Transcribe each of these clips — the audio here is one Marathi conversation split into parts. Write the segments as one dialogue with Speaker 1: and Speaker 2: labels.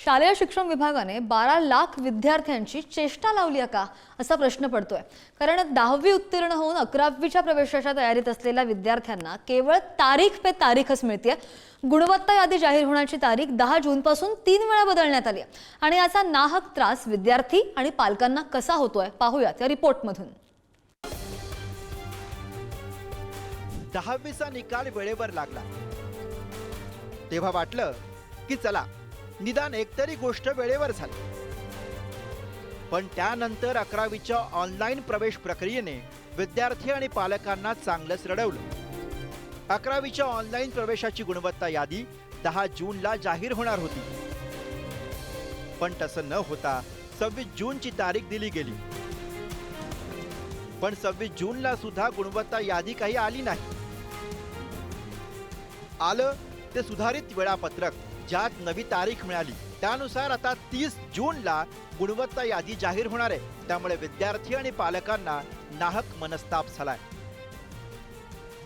Speaker 1: शालेय शिक्षण विभागाने 12 लाख विद्यार्थ्यांची चेष्टा लावली आहे का असा प्रश्न पडतोय। कारण 10वी उत्तीर्ण होऊन 11वीच्या प्रवेशाच्या तयारीत असलेल्या विद्यार्थ्यांना केवळ तारीख पे तारीखच मिळते। गुणवत्ता यादी जाहीर होण्याची तारीख 10 जून पासून 3 वेळा बदलण्यात आली आहे आणि याचा नाहक त्रास विद्यार्थी आणि पालकांना कसा होतोय पाहूयात या रिपोर्टमधून।
Speaker 2: 10वीचा निकाल वेळेवर लागला तेव्हा वाटलं की चला निदान एकतरी गोष्ट वेळेवर झाली, पण त्यानंतर 11वीच्या ऑनलाईन प्रवेश प्रक्रियेने विद्यार्थी आणि पालकांना चांगलंच रडवलं। 11वीच्या ऑनलाईन प्रवेशाची गुणवत्ता यादी 10 जूनला जाहीर होणार होती, पण तसं न होता 26 जूनची तारीख दिली गेली। पण 26 जूनला सुद्धा गुणवत्ता यादी काही आली नाही। आलं ते सुधारित वेळापत्रक, ज्यात नवी तारीख मिळाली। त्यानुसार आता 30 जूनला गुणवत्ता यादी जाहीर होणार आहे। त्यामुळे विद्यार्थी आणि पालकांना नाहक मनस्ताप झालाय।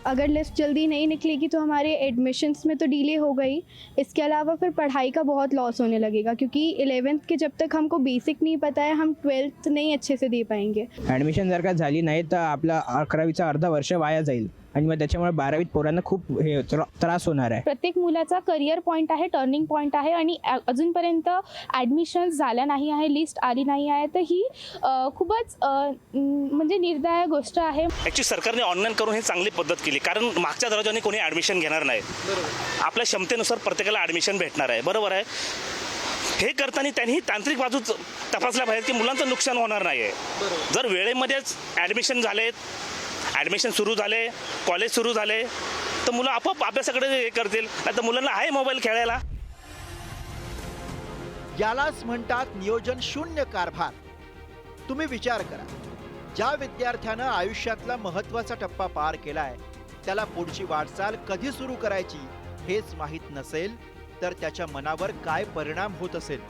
Speaker 3: अगर लिस्ट जल्दी नहीं निकलेगी तो हमारे एडमिशन्स में तो डिले हो गई। इसके अलावा फिर पढ़ाई का बहुत लॉस होने लगेगा, क्योंकि 11th के जब तक हमको बेसिक नहीं पता है हम 12th नहीं अच्छे से दे पाएंगे।
Speaker 4: ॲडमिशन जर का झाली नाही तर आपला 11वीचा अर्धा वर्ष वाया जाईल आणि मग त्याच्यामुळे 12वीत पोरांना खूप त्रास होणार आहे।
Speaker 3: प्रत्येक मुलाचा करियर पॉईंट आहे, टर्निंग पॉईंट आहे आणि अजूनपर्यंत ॲडमिशन्स झाल्या नाही आहे, लिस्ट आली नाही आहे, तर ही खूपच म्हणजे निर्दय गोष्ट आहे।
Speaker 5: ॲक्च्युली सरकारने ऑनलाईन करून ही चांगली पद्धत केली, कारण मागच्या दर्जाने कोणी ॲडमिशन घेणार नाही। आपल्या क्षमतेनुसार प्रत्येकाला ॲडमिशन भेटणार आहे, बरोबर आहे। हे करताना त्यांनी तांत्रिक बाजू तपासल्या पाहिजे की मुलांचं नुकसान होणार नाही आहे। जर वेळेमध्येच ॲडमिशन झाले, ॲडमिशन सुरू झाले, कॉलेज सुरू झाले, तर मुलं आपोआप अभ्यासाकडे हे करतील, नाही तर मुलांना आहे मोबाईल खेळायला।
Speaker 2: यालाच म्हणतात नियोजन शून्य कारभार। तुम्ही विचार करा, ज्या विद्यार्थ्यानं आयुष्यातला महत्त्वाचा टप्पा पार केलाय त्याला पुढची वाटचाल कधी सुरू करायची हेच माहीत नसेल तर त्याच्या मनावर काय परिणाम होत असेल।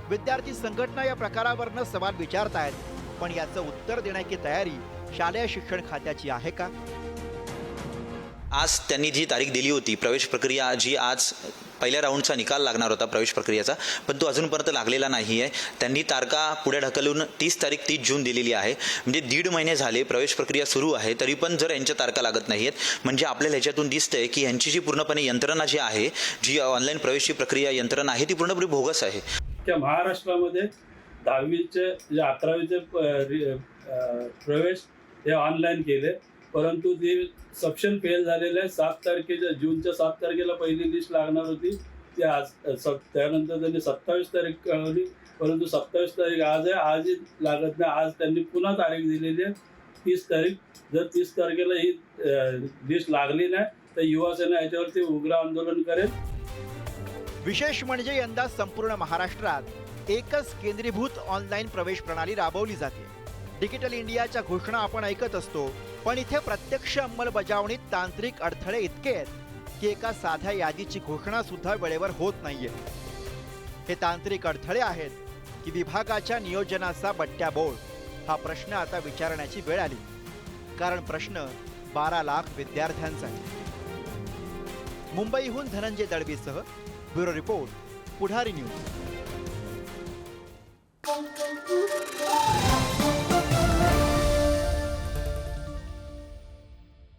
Speaker 2: विद्यार्थी संघटना या प्रकारावरनं सवाल विचारतायत, पण याचं उत्तर देण्याची तयारी शालेय शिक्षण खात्याची आहे का?
Speaker 6: आज त्यांनी जी तारीख दिली होती प्रवेश प्रक्रिया, जी आज पहिल्या राऊंडचा निकाल लागणार होता प्रवेश प्रक्रियेचा, पण तो अजूनपर्यंत लागलेला नाही आहे। त्यांनी तारखा पुढे ढकलून 30 तारीख 30 जून दिलेली आहे। म्हणजे 1.5 महिने झाले प्रवेश प्रक्रिया सुरू आहे, तरी पण जर यांच्या तारखा लागत नाही आहेत, म्हणजे आपल्याला ह्याच्यातून दिसतंय की यांची जी पूर्णपणे यंत्रणा जी आहे, जी ऑनलाईन प्रवेशची प्रक्रिया यंत्रणा आहे, ती पूर्णपणे बोगस आहे।
Speaker 7: त्या महाराष्ट्रामध्ये 10वीचे जे 11वीचे प्रवेश हे ऑनलाईन केले, परंतु ते सप्शन फेल झालेले। 7 तारखेच्या जूनच्या 7 तारखेला पहिली लिस्ट लागणार होती, ती आज त्यानंतर त्यांनी 27 तारीख कळवली, परंतु 27 तारीख आज आहे, आजही लागत नाही। आज त्यांनी पुन्हा तारीख दिलेली आहे 30 तारीख। जर 30 तारखेला ही लिस्ट लागली नाही तर युवा सेना याच्यावरती उग्र आंदोलन करेल।
Speaker 2: विशेष म्हणजे यंदा संपूर्ण महाराष्ट्रात एकच केंद्रीभूत ऑनलाईन प्रवेश प्रणाली राबवली जाते। डिजिटल इंडियाच्या घोषणा आपण ऐकत असतो, पण इथे प्रत्यक्ष अंमलबजावणीत तांत्रिक अडथळे इतके आहेत की एका साध्या यादीची घोषणा सुद्धा वेळेवर होत नाहीये। हे तांत्रिक अडथळे आहेत की विभागाच्या नियोजनाचा बट्ट्याबोळ? हा प्रश्न आता विचारण्याची वेळ आली, कारण प्रश्न 12 लाख विद्यार्थ्यांचा आहे। मुंबईहून धनंजय दळवीसह ब्युरो रिपोर्ट, पुढारी न्यूज।